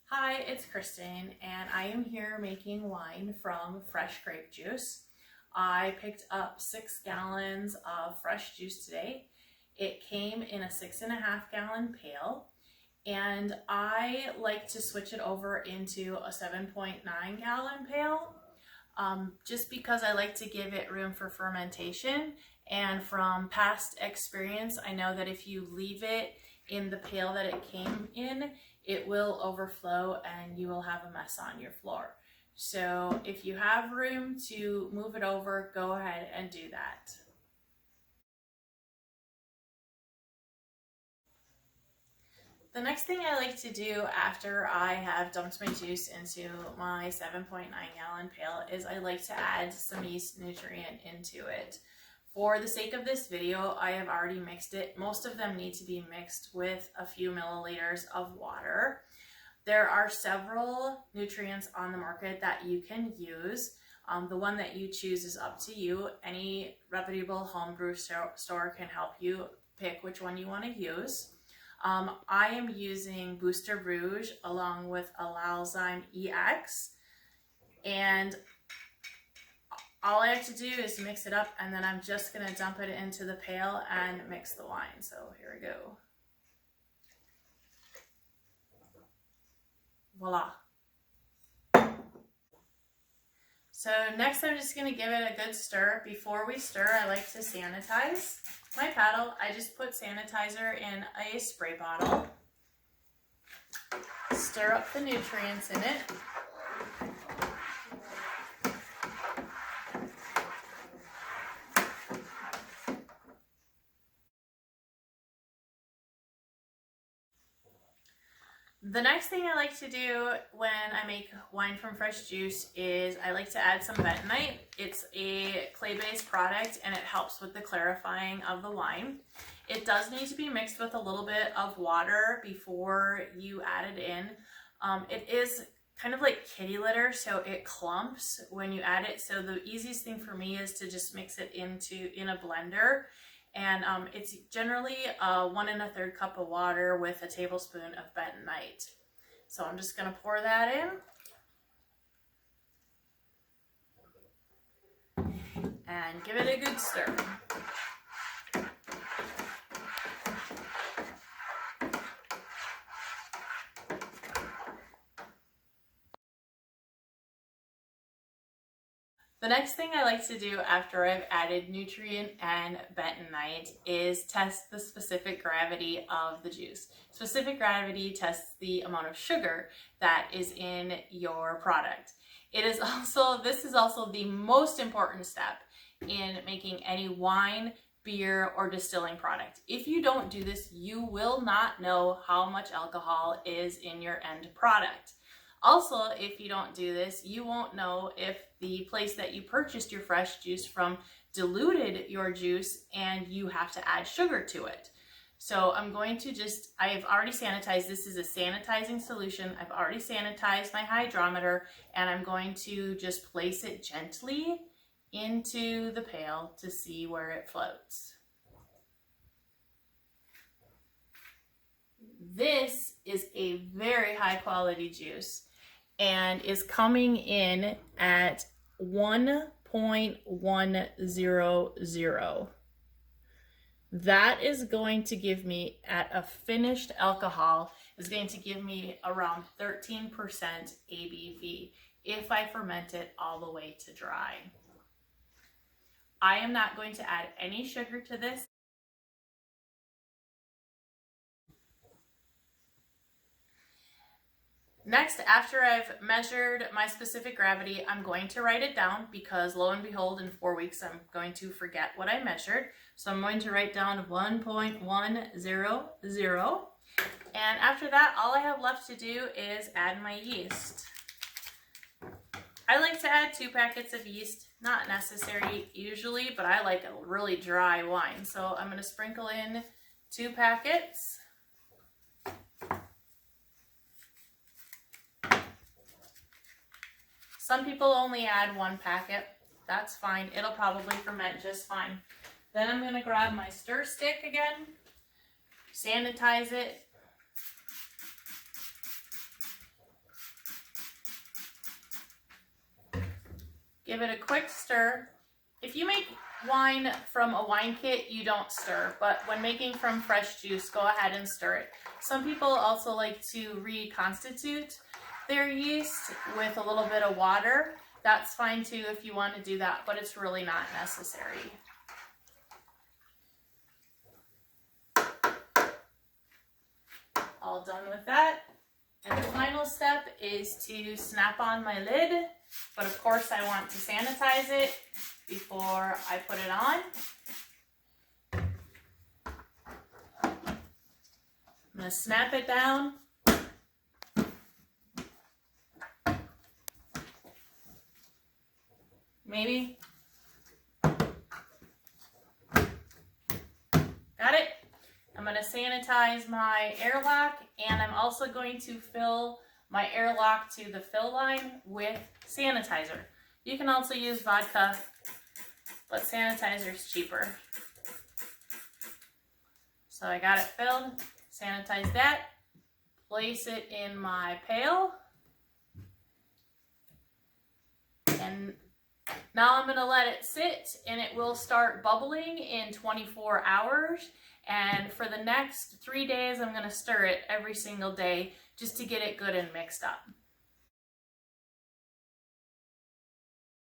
Hi, it's Kristen, and I am here making wine from fresh grape juice. I picked up 6 gallons of fresh juice today. It came in a 6.5 gallon pail, and I like to switch it over into a 7.9 gallon pail, just because I like to give it room for fermentation. And from past experience, I know that if you leave it in the pail that it came in, it will overflow and you will have a mess on your floor. So if you have room to move it over, go ahead and do that. The next thing I like to do after I have dumped my juice into my 7.9 gallon pail is I like to add some yeast nutrient into it. For the sake of this video, I have already mixed it. Most of them need to be mixed with a few milliliters of water. There are several nutrients on the market that you can use. The one that you choose is up to you. Any reputable homebrew store can help you pick which one you want to use. I am using Booster Rouge along with Alalzyme EX, and all I have to do is mix it up, and then I'm just going to dump it into the pail and mix the wine. So here we go. Voila. So next I'm just going to give it a good stir. Before we stir, I like to sanitize my paddle. I just put sanitizer in a spray bottle. Stir up the nutrients in it. The next thing I like to do when I make wine from fresh juice is I like to add some bentonite. It's a clay-based product and it helps with the clarifying of the wine. It does need to be mixed with a little bit of water before you add it in. It is kind of like kitty litter, so it clumps when you add it. So the easiest thing for me is to just mix it in a blender. And it's generally 1 1/3 cup of water with a tablespoon of bentonite. So I'm just going to pour that in and give it a good stir. The next thing I like to do after I've added nutrient and bentonite is test the specific gravity of the juice. Specific gravity tests the amount of sugar that is in your product. This is also the most important step in making any wine, beer, or distilling product. If you don't do this, you will not know how much alcohol is in your end product. Also, if you don't do this, you won't know if the place that you purchased your fresh juice from diluted your juice and you have to add sugar to it. So I have already sanitized. This is a sanitizing solution. I've already sanitized my hydrometer, and I'm going to just place it gently into the pail to see where it floats. This is a very high quality juice and is coming in at 1.100. That is going to give me, at a finished alcohol, is going to give me around 13% ABV if I ferment it all the way to dry. I am not going to add any sugar to this. Next, after I've measured my specific gravity, I'm going to write it down because lo and behold, in 4 weeks, I'm going to forget what I measured. So I'm going to write down 1.100. And after that, all I have left to do is add my yeast. I like to add 2 packets of yeast. Not necessary usually, but I like a really dry wine. So I'm going to sprinkle in 2 packets. Some people only add 1 packet. That's fine. It'll probably ferment just fine. Then I'm going to grab my stir stick again, sanitize it, Give it a quick stir. If you make wine from a wine kit, you don't stir, but when making from fresh juice, go ahead and stir it. Some people also like to reconstitute their yeast with a little bit of water. That's fine too if you want to do that, but it's really not necessary. All done with that. And the final step is to snap on my lid, but of course I want to sanitize it before I put it on. I'm going to snap it down. Maybe. Got it? I'm going to sanitize my airlock, and I'm also going to fill my airlock to the fill line with sanitizer. You can also use vodka, but sanitizer is cheaper. So I got it filled, sanitize that, place it in my pail, and now I'm going to let it sit, and it will start bubbling in 24 hours. And for the next 3 days, I'm going to stir it every single day just to get it good and mixed up.